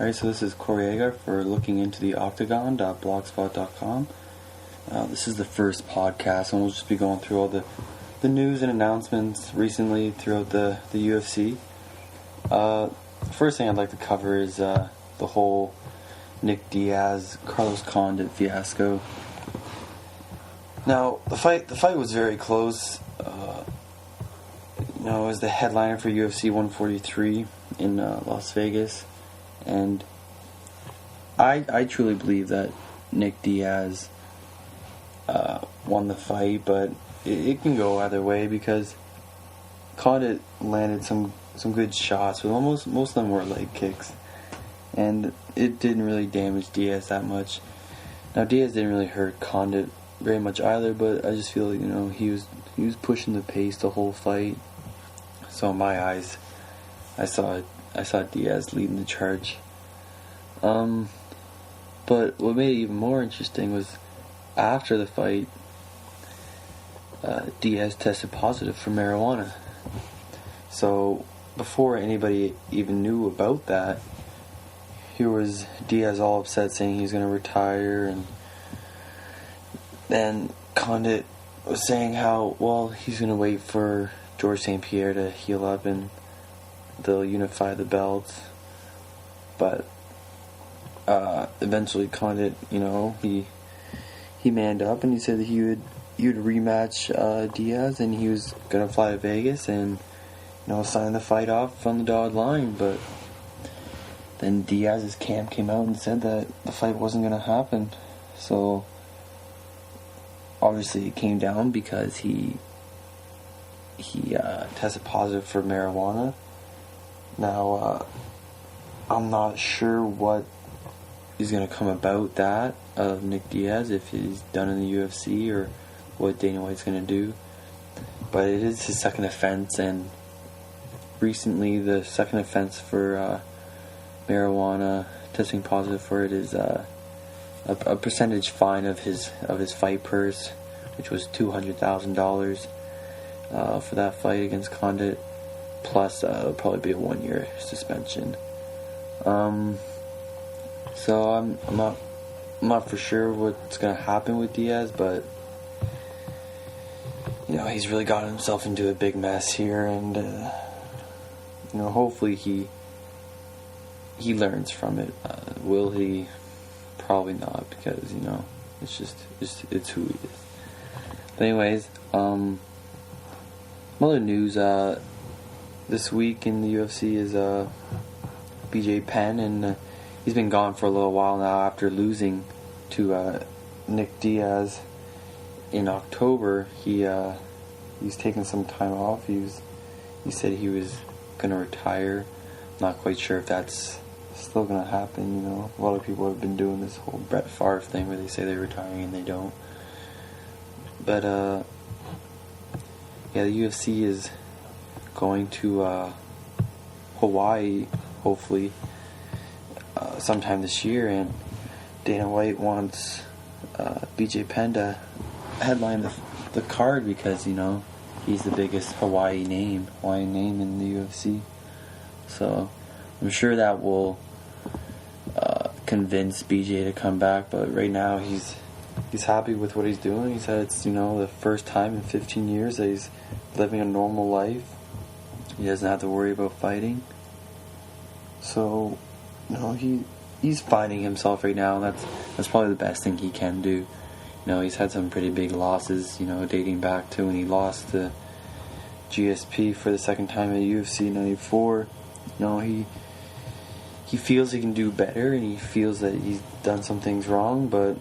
Alright, so this is Coriega for looking into the Octagon.blogspot.com. This is the first podcast, and we'll just be going through all the news and announcements recently throughout the UFC. The first thing I'd like to cover is the whole Nick Diaz, Carlos Condit fiasco. Now, the fight was very close. It was the headliner for UFC 143 in Las Vegas. And I truly believe that Nick Diaz won the fight, but it can go either way because Condit landed some good shots, but most of them were leg kicks, and it didn't really damage Diaz that much. Now Diaz didn't really hurt Condit very much either, but I just feel he was pushing the pace the whole fight. So in my eyes, I saw Diaz leading the charge. But what made it even more interesting was after the fight, Diaz tested positive for marijuana. So before anybody even knew about that, here was Diaz all upset saying he's going to retire, and then Condit was saying how, well, he's going to wait for George St. Pierre to heal up and they'll unify the belts. But eventually Condit, he manned up and he said that he would rematch Diaz, and he was gonna fly to Vegas and sign the fight off on the dotted line. But then Diaz's camp came out and said that the fight wasn't gonna happen. So obviously it came down because he tested positive for marijuana. Now, I'm not sure what is going to come about that of Nick Diaz, if he's done in the UFC or what Dana White's going to do. But it is his second offense, and recently the second offense for marijuana, testing positive for it, is a percentage fine of his fight purse, which was $200,000 for that fight against Condit. Plus, it'll probably be a 1-year suspension. So I'm not for sure what's gonna happen with Diaz, but he's really gotten himself into a big mess here, and hopefully he learns from it. Will he? Probably not, because it's who he is. But anyways, other news. This week in the UFC is BJ Penn, and he's been gone for a little while now after losing to Nick Diaz in October. He's taken some time off. He said he was going to retire. Not quite sure if that's still going to happen. A lot of people have been doing this whole Brett Favre thing where they say they're retiring and they don't. But the UFC is going to Hawaii, hopefully, sometime this year, and Dana White wants BJ Penn to headline the card because he's the biggest Hawaiian name in the UFC. So I'm sure that will convince BJ to come back. But right now he's happy with what he's doing. He said it's the first time in 15 years that he's living a normal life. He doesn't have to worry about fighting. So, he's finding himself right now, and that's probably the best thing he can do. He's had some pretty big losses, dating back to when he lost to GSP for the second time at UFC 94. He feels he can do better, and he feels that he's done some things wrong, but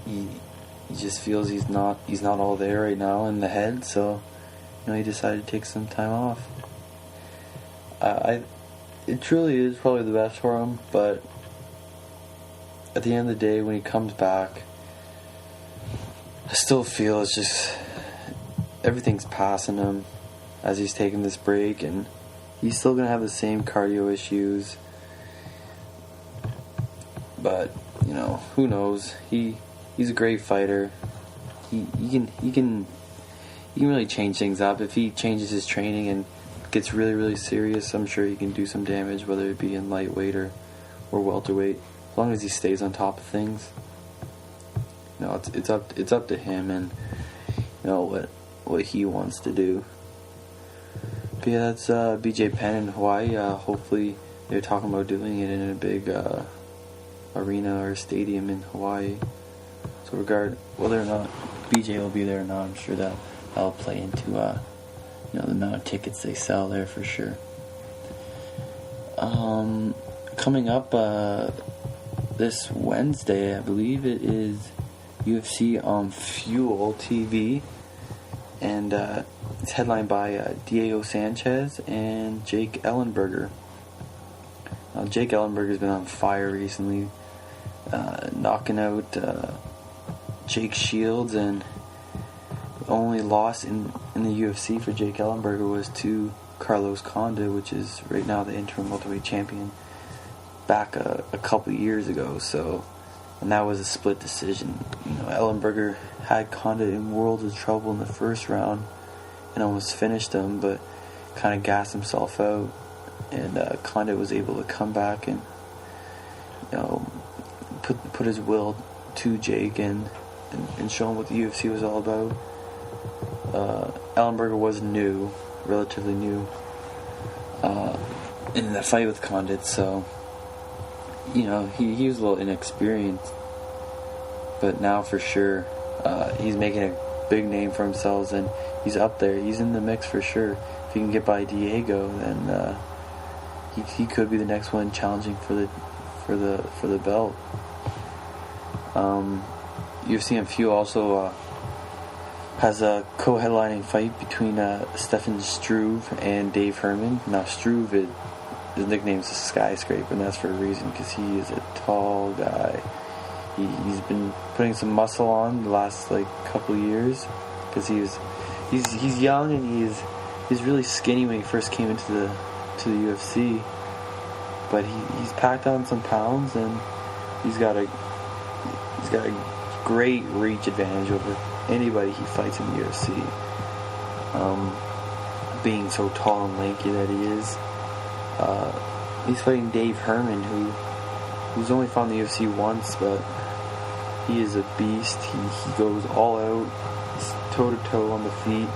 he just feels he's not all there right now in the head. So he decided to take some time off. It truly is probably the best for him, but at the end of the day, when he comes back, I still feel it's just everything's passing him as he's taking this break, and he's still gonna have the same cardio issues. But who knows? He's a great fighter. He can really change things up if he changes his training and gets really, really serious, I'm sure he can do some damage, whether it be in lightweight or welterweight, as long as he stays on top of things. It's up to him and what he wants to do. But yeah, that's BJ Penn in Hawaii. Hopefully they're talking about doing it in a big arena or stadium in Hawaii. So whether or not BJ will be there or not, I'm sure that'll play into the amount of tickets they sell there for sure. Coming up this Wednesday, I believe it is UFC on Fuel TV, and it's headlined by Diego Sanchez and Jake Ellenberger. Jake Ellenberger's been on fire recently, knocking out Jake Shields, and the only loss in the UFC for Jake Ellenberger was to Carlos Condit, which is right now the interim welterweight champion, back a couple years ago. And that was a split decision. Ellenberger had Condit in worlds of trouble in the first round and almost finished him, but kind of gassed himself out. And Condit was able to come back and put his will to Jake and show him what the UFC was all about. Ellenberger was relatively new in that fight with Condit, so he was a little inexperienced, but now for sure he's making a big name for himself, and he's up there. He's in the mix for sure. If he can get by Diego, then he could be the next one challenging for the belt. UFC on Fuel also has a co-headlining fight between Stefan Struve and Dave Herman. Now Struve, his nickname is a skyscraper, and that's for a reason, because he is a tall guy. He's been putting some muscle on the last couple years, because he's young and he's really skinny when he first came into the UFC, but he's packed on some pounds, and he's got a great reach advantage over anybody he fights in the UFC. Being so tall and lanky that he is. He's fighting Dave Herman, who's only fought in the UFC once, but he is a beast. He goes all out, toe to toe on the feet,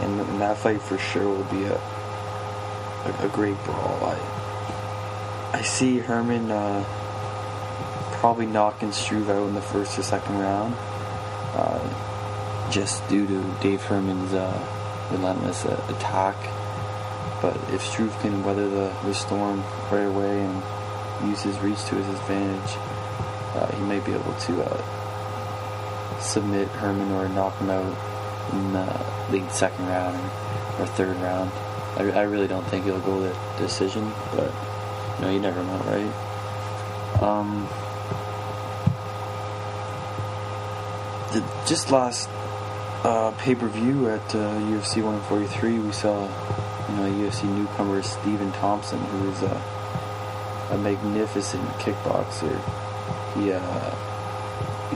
and that fight for sure will be a great brawl. I see Herman probably knocking Struve out in the first or second round, just due to Dave Herman's relentless attack. But if Struve can weather the storm right away and use his reach to his advantage, he might be able to submit Herman or knock him out in the late second round or third round. I really don't think he'll go the decision, but you never know, right? Just last pay-per-view at UFC 143, we saw UFC newcomer Stephen Thompson, who is a magnificent kickboxer. He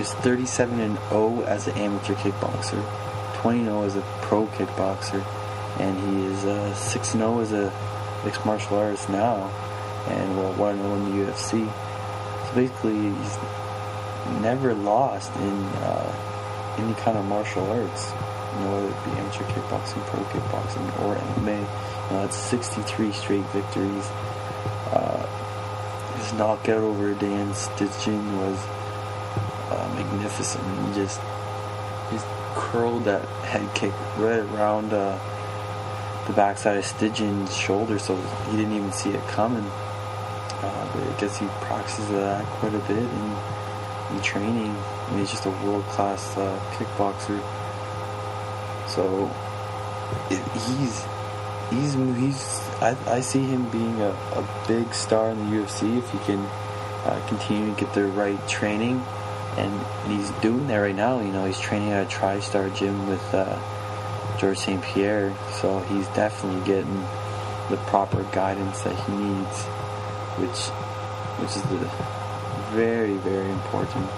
is 37-0 as an amateur kickboxer, 20-0 as a pro kickboxer, and he is 6-0 as a mixed martial artist now, and 1-0 in the UFC. So basically, he's never lost in any kind of martial arts, whether it be amateur kickboxing, pro kickboxing, or MMA. That's 63 straight victories. His knockout over Dan Stitchin was magnificent. He just curled that head kick right around the backside of Stitchin's shoulder, so he didn't even see it coming. But I guess he practices that quite a bit in training. He's just a world-class kickboxer. So I see him being a big star in the UFC if he can continue to get the right training, and he's doing that right now. He's training at a TriStar gym with George St. Pierre, so he's definitely getting the proper guidance that he needs, which is very, very important,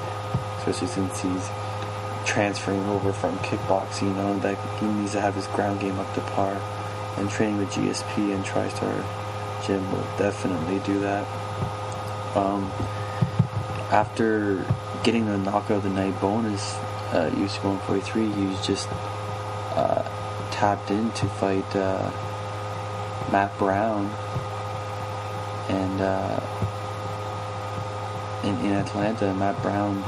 especially since he's transferring over from kickboxing. That he needs to have his ground game up to par, and training with GSP and TriStar Gym will definitely do that. After getting the knockout of the night bonus UFC 143, he was just tapped in to fight Matt Brown and in Atlanta. Matt Brown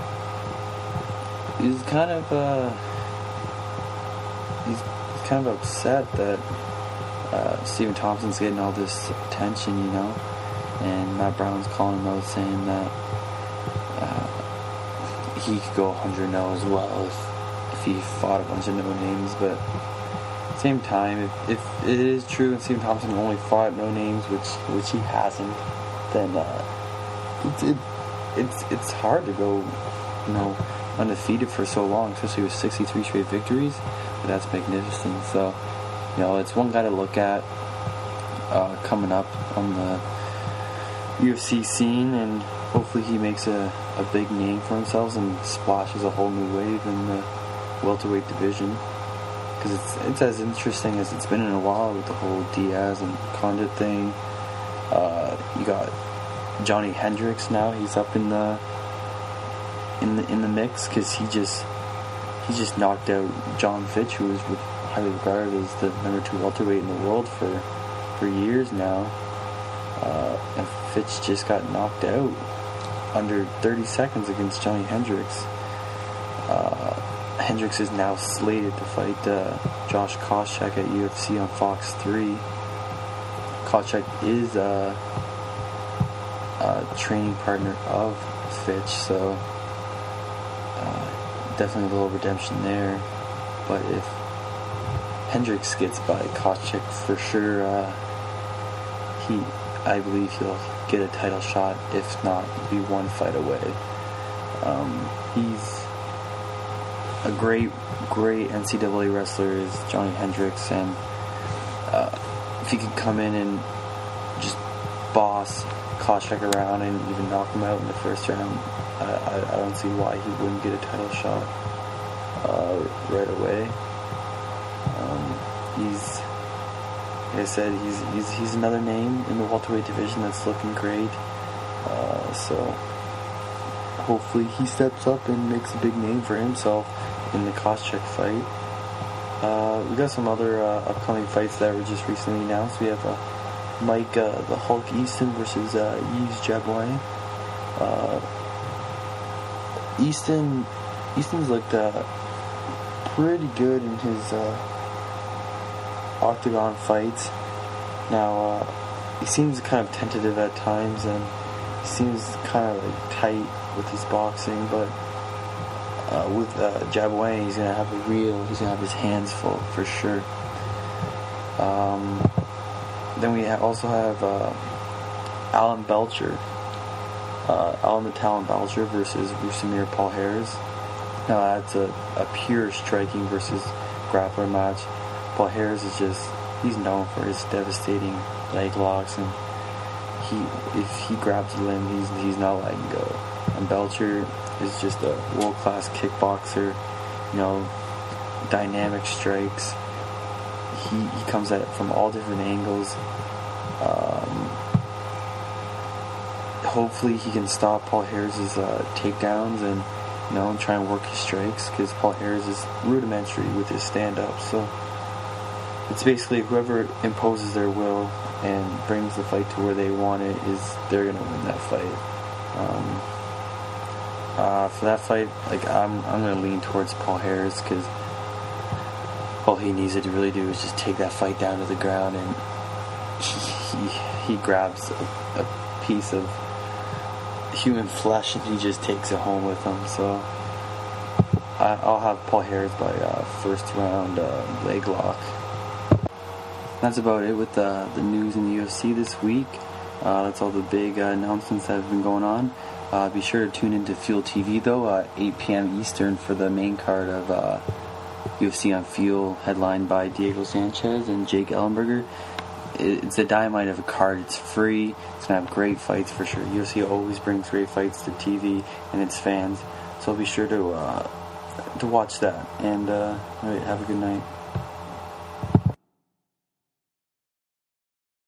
is kind of he's kind of upset that Stephen Thompson's getting all this attention, and Matt Brown's calling him out, saying that he could go 100-0 as well if he fought a bunch of no names. But at the same time, if it is true and Stephen Thompson only fought no names, which he hasn't, then it's hard to go undefeated for so long, especially with 63 straight victories. But that's magnificent. So it's one guy to look at coming up on the UFC scene, and hopefully he makes a big name for himself and splashes a whole new wave in the welterweight division, because it's as interesting as it's been in a while with the whole Diaz and Condit thing. You got Johnny Hendricks now. He's up in the mix because he just knocked out John Fitch, who is highly regarded as the number 2 welterweight in the world for years now. And Fitch just got knocked out under 30 seconds against Johnny Hendricks. Hendricks is now slated to fight Josh Koscheck at UFC on Fox 3. Koscheck is a training partner of Fitch, so definitely a little redemption there. But if Hendricks gets by Koscheck, for sure, I believe he'll get a title shot. If not, be one fight away. He's a great NCAA wrestler, is Johnny Hendricks, and if he could come in and just boss Koscheck around and even knock him out in the first round, I don't see why he wouldn't get a title shot right away. He's, like I said, he's another name in the welterweight division that's looking great. So hopefully he steps up and makes a big name for himself in the Koscheck fight. We got some other upcoming fights that were just recently announced. We have Mike the Hulk Easton versus Yves Jabouin. Easton's looked pretty good in his Octagon fights. Now he seems kind of tentative at times, and he seems kind of like tight with his boxing, but with Jabouin, he's gonna have his hands full for sure. Then we also have Alan Belcher, Alan the Talon Belcher versus Rusimir Palhares. Now that's a pure striking versus grappler match. Palhares is he's known for his devastating leg locks, and if he grabs a limb, he's not letting go. And Belcher is just a world-class kickboxer, dynamic strikes. He comes at it from all different angles. Hopefully he can stop Palhares' takedowns and try and work his strikes, because Palhares is rudimentary with his stand-up. So it's basically whoever imposes their will and brings the fight to where they want it, they're gonna win that fight. For that fight, I'm gonna lean towards Palhares, because all he needs to really do is just take that fight down to the ground, and he grabs a piece of human flesh and he just takes it home with him. So I'll have Palhares by first round leg lock. That's about it with the news in the UFC this week. That's all the big announcements that have been going on. Be sure to tune into Fuel TV though, 8 p.m. Eastern, for the main card of UFC on Fuel, headlined by Diego Sanchez and Jake Ellenberger. It's a dynamite of a card. It's free. It's gonna have great fights for sure. UFC always brings great fights to TV and its fans, so be sure to watch that. And have a good night.